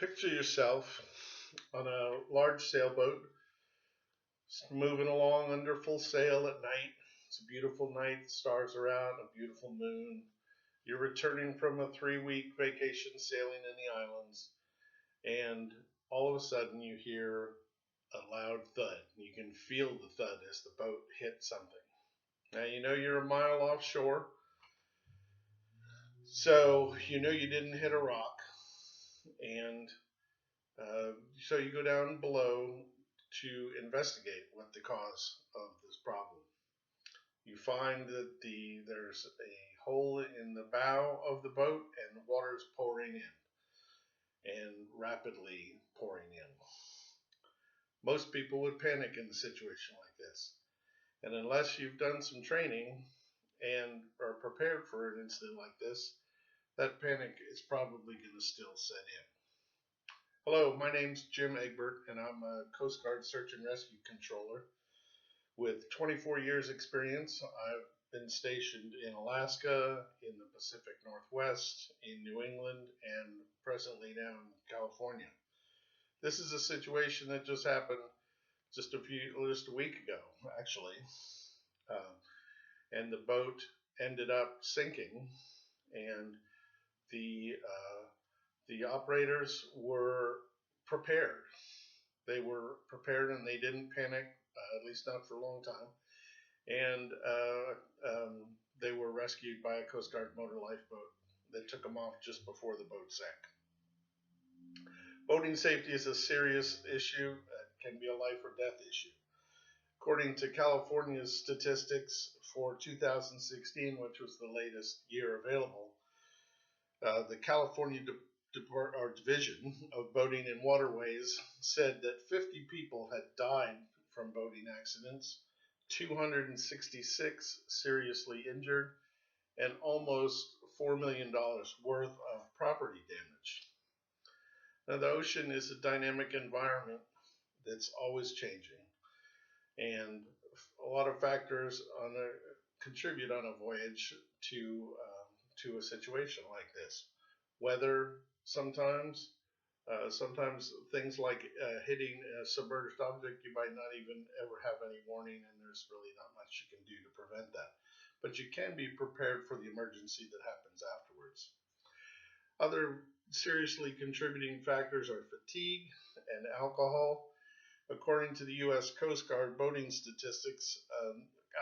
Picture yourself on a large sailboat moving along under full sail at night. It's a beautiful night, the stars are out, a beautiful moon. You're returning from a 3 week vacation sailing in the islands, and all of a sudden you hear a loud thud. You can feel the thud as the boat hits something. Now you know you're a mile offshore, so you know you didn't hit a rock, and so you go down below to investigate what the cause of this problem. You find that there's a hole in the bow of the boat and water's pouring in and rapidly pouring in. Most people would panic in a situation like this. And unless you've done some training and are prepared for an incident like this, that panic is probably going to still set in. Hello, my name's Jim Egbert, and I'm a Coast Guard Search and Rescue Controller. With 24 years experience, I've been stationed in Alaska, in the Pacific Northwest, in New England, and presently now in California. This is a situation that just happened just a week ago, actually. And the boat ended up sinking, and the operators were prepared. They were prepared and they didn't panic, at least not for a long time. And they were rescued by a Coast Guard motor lifeboat that took them off just before the boat sank. Boating safety is a serious issue. It can be a life or death issue. According to California's statistics for 2016, which was the latest year available, the California Division of Boating and Waterways said that 50 people had died from boating accidents, 266 seriously injured, and almost $4 million worth of property damage. Now, the ocean is a dynamic environment that's always changing, and a lot of factors contribute on a voyage to a situation like this. Weather, sometimes things like hitting a submerged object, you might not even ever have any warning, and there's really not much you can do to prevent that. But you can be prepared for the emergency that happens afterwards. Other seriously contributing factors are fatigue and alcohol. According to the U.S. Coast Guard boating statistics,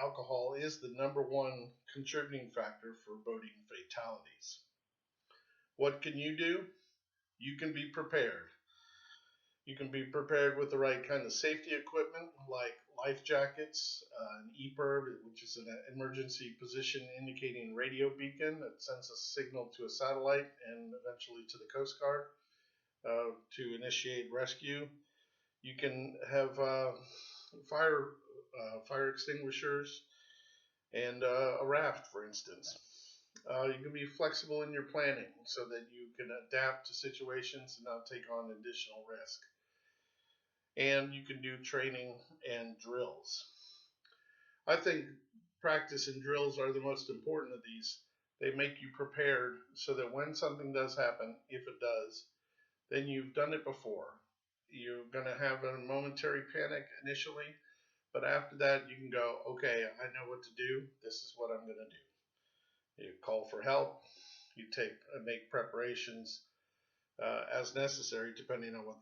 alcohol is the number one contributing factor for boating fatalities. What can you do? You can be prepared. You can be prepared with the right kind of safety equipment like life jackets, an EPIRB, which is an emergency position indicating radio beacon that sends a signal to a satellite and eventually to the Coast Guard to initiate rescue. You can have fire extinguishers and a raft, for instance. You can be flexible in your planning so that you can adapt to situations and not take on additional risk. And you can do training and drills. I think practice and drills are the most important of these. They make you prepared so that when something does happen, if it does, then you've done it before. You're going to have a momentary panic initially, but after that you can go, okay, I know what to do. This is what I'm going to do. You call for help. You make preparations as necessary, depending on what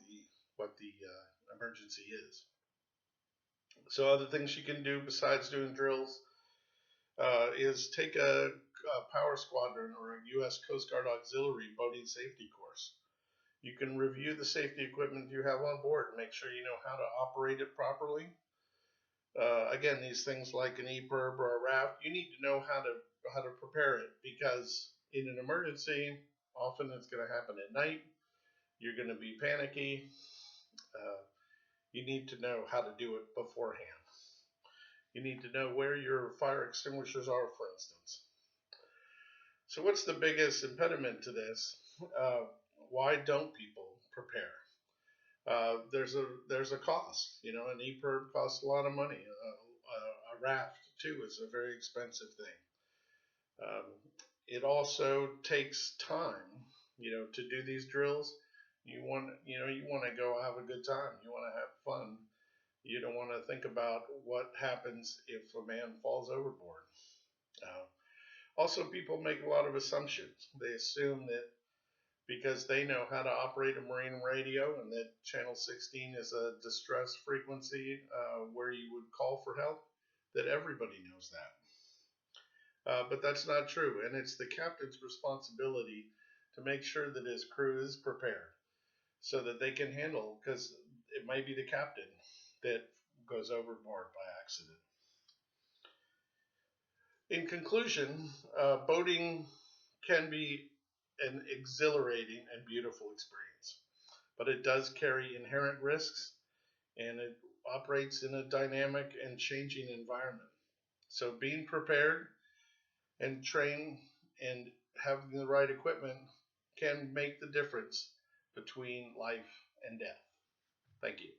the emergency is. So other things you can do besides doing drills is take a Power Squadron or a U.S. Coast Guard Auxiliary boating safety course. You can review the safety equipment you have on board and make sure you know how to operate it properly. Again, these things like an EPIRB or a raft, you need to know how to prepare it, because in an emergency, often it's going to happen at night. You're going to be panicky. You need to know how to do it beforehand. You need to know where your fire extinguishers are, for instance. So what's the biggest impediment to this? Why don't people prepare? There's a cost. An EPIRB costs a lot of money. A raft too is a very expensive thing. It also takes time, to do these drills. You want to go have a good time. You want to have fun. You don't want to think about what happens if a man falls overboard. Uh, Also, people make a lot of assumptions. They assume that because they know how to operate a marine radio and that channel 16 is a distress frequency where you would call for help, that everybody knows that. But that's not true, and it's the captain's responsibility to make sure that his crew is prepared so that they can handle, because it might be the captain that goes overboard by accident. In conclusion, boating can be an exhilarating and beautiful experience, but it does carry inherent risks and it operates in a dynamic and changing environment. So, being prepared and trained and having the right equipment can make the difference between life and death. Thank you.